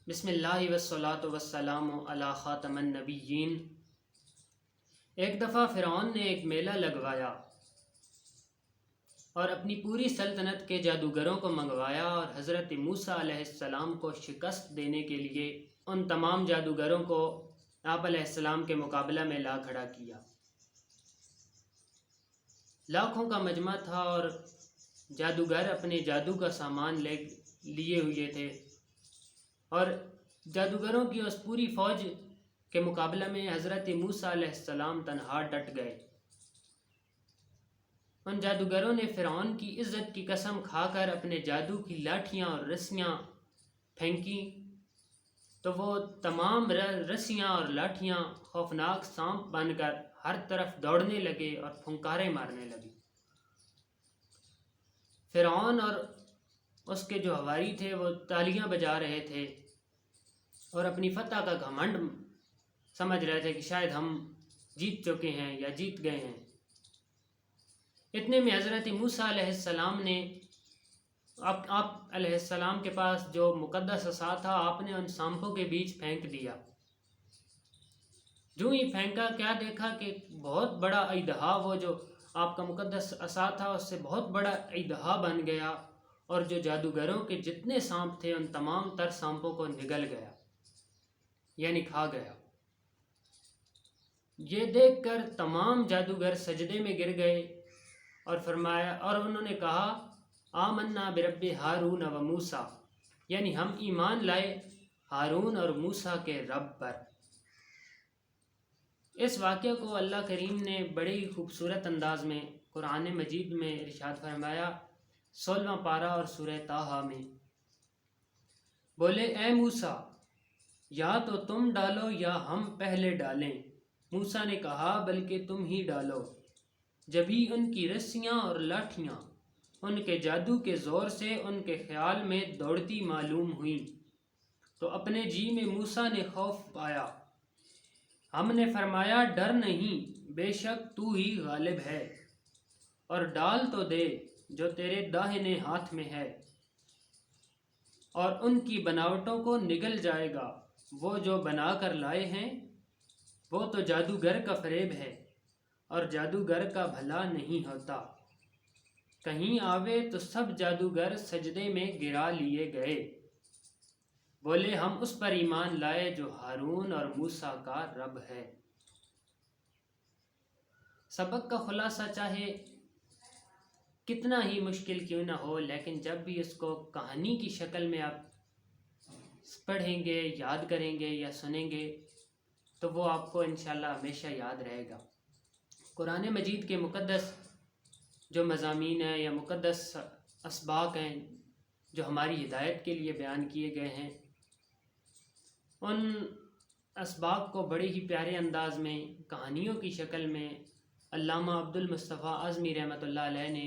بسم اللہ والصلاة والسلام علی خاتم النبیین۔ ایک دفعہ فرعون نے ایک میلہ لگوایا اور اپنی پوری سلطنت کے جادوگروں کو منگوایا اور حضرت موسیٰ علیہ السلام کو شکست دینے کے لیے ان تمام جادوگروں کو آپ علیہ السلام کے مقابلہ میں لا کھڑا کیا۔ لاکھوں کا مجمع تھا اور جادوگر اپنے جادو کا سامان لیے ہوئے تھے اور جادوگروں کی اس پوری فوج کے مقابلہ میں حضرت موسیٰ علیہ السلام تنہا ڈٹ گئے۔ ان جادوگروں نے فرعون کی عزت کی قسم کھا کر اپنے جادو کی لاٹھیاں اور رسیاں پھینکیں تو وہ تمام رسیاں اور لاٹھیاں خوفناک سانپ بن کر ہر طرف دوڑنے لگے اور پھنکاریں مارنے لگے۔ فرعون اور اس کے جو حواری تھے وہ تالیاں بجا رہے تھے اور اپنی فتح کا گھمنڈ سمجھ رہے تھے کہ شاید ہم جیت چکے ہیں یا جیت گئے ہیں۔ اتنے میں حضرت موسیٰ علیہ السلام نے آپ علیہ السلام کے پاس جو مقدس عصا تھا آپ نے ان سانپوں کے بیچ پھینک دیا۔ جو ہی پھینکا کیا دیکھا کہ بہت بڑا اژدہا، وہ جو آپ کا مقدس عصا تھا اس سے بہت بڑا اژدہا بن گیا اور جو جادوگروں کے جتنے سانپ تھے ان تمام تر سانپوں کو نگل گیا یعنی کھا گیا۔ یہ دیکھ کر تمام جادوگر سجدے میں گر گئے اور فرمایا اور انہوں نے کہا آمنا برب ہارون و موسیٰ، یعنی ہم ایمان لائے ہارون اور موسیٰ کے رب پر۔ اس واقعہ کو اللہ کریم نے بڑے ہی خوبصورت انداز میں قرآن مجید میں ارشاد فرمایا 16واں پارہ اور سورہ طٰہٰ میں، بولے اے موسیٰ یا تو تم ڈالو یا ہم پہلے ڈالیں۔ موسیٰ نے کہا بلکہ تم ہی ڈالو۔ جبھی ان کی رسیاں اور لاٹھیاں ان کے جادو کے زور سے ان کے خیال میں دوڑتی معلوم ہوئیں تو اپنے جی میں موسیٰ نے خوف پایا۔ ہم نے فرمایا ڈر نہیں، بے شک تو ہی غالب ہے، اور ڈال تو دے جو تیرے داہنے ہاتھ میں ہے اور ان کی بناوٹوں کو نگل جائے گا۔ وہ جو بنا کر لائے ہیں وہ تو جادوگر کا فریب ہے اور جادوگر کا بھلا نہیں ہوتا۔ کہیں آوے تو سب جادوگر سجدے میں گرا لیے گئے۔ بولے ہم اس پر ایمان لائے جو ہارون اور موسیٰ کا رب ہے۔ سبق کا خلاصہ چاہے کتنا ہی مشکل کیوں نہ ہو، لیکن جب بھی اس کو کہانی کی شکل میں آپ پڑھیں گے، یاد کریں گے یا سنیں گے تو وہ آپ کو انشاءاللہ ہمیشہ یاد رہے گا۔ قرآن مجید کے مقدس جو مضامین ہیں یا مقدس اسباق ہیں جو ہماری ہدایت کے لیے بیان کیے گئے ہیں، ان اسباق کو بڑے ہی پیارے انداز میں کہانیوں کی شکل میں علامہ عبد المصطفیٰ اعظمی رحمۃ اللہ علیہ نے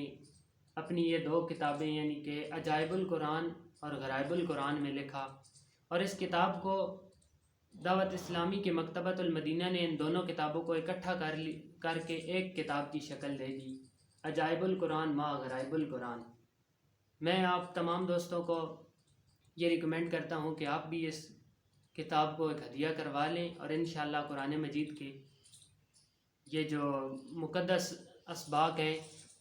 اپنی یہ 2 کتابیں یعنی کہ عجائب القرآن اور غرائب القرآن میں لکھا، اور اس کتاب کو دعوت اسلامی کے مکتبۃ المدینہ نے ان دونوں کتابوں کو اکٹھا کر کے ایک کتاب کی شکل دے دی، عجائب القرآن مع غرائب القرآن۔ میں آپ تمام دوستوں کو یہ ریکمینڈ کرتا ہوں کہ آپ بھی اس کتاب کو ایک ہدیہ کروا لیں اور انشاءاللہ قرآن مجید کے یہ جو مقدس اسباق ہیں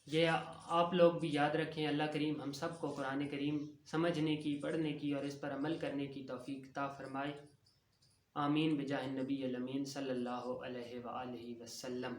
یہ آپ لوگ بھی یاد رکھیں۔ اللہ کریم ہم سب کو قرآن کریم سمجھنے کی، پڑھنے کی اور اس پر عمل کرنے کی توفیق عطا فرمائے۔ آمین بجاہ النبی الامین صلی اللہ علیہ وآلہ وسلم۔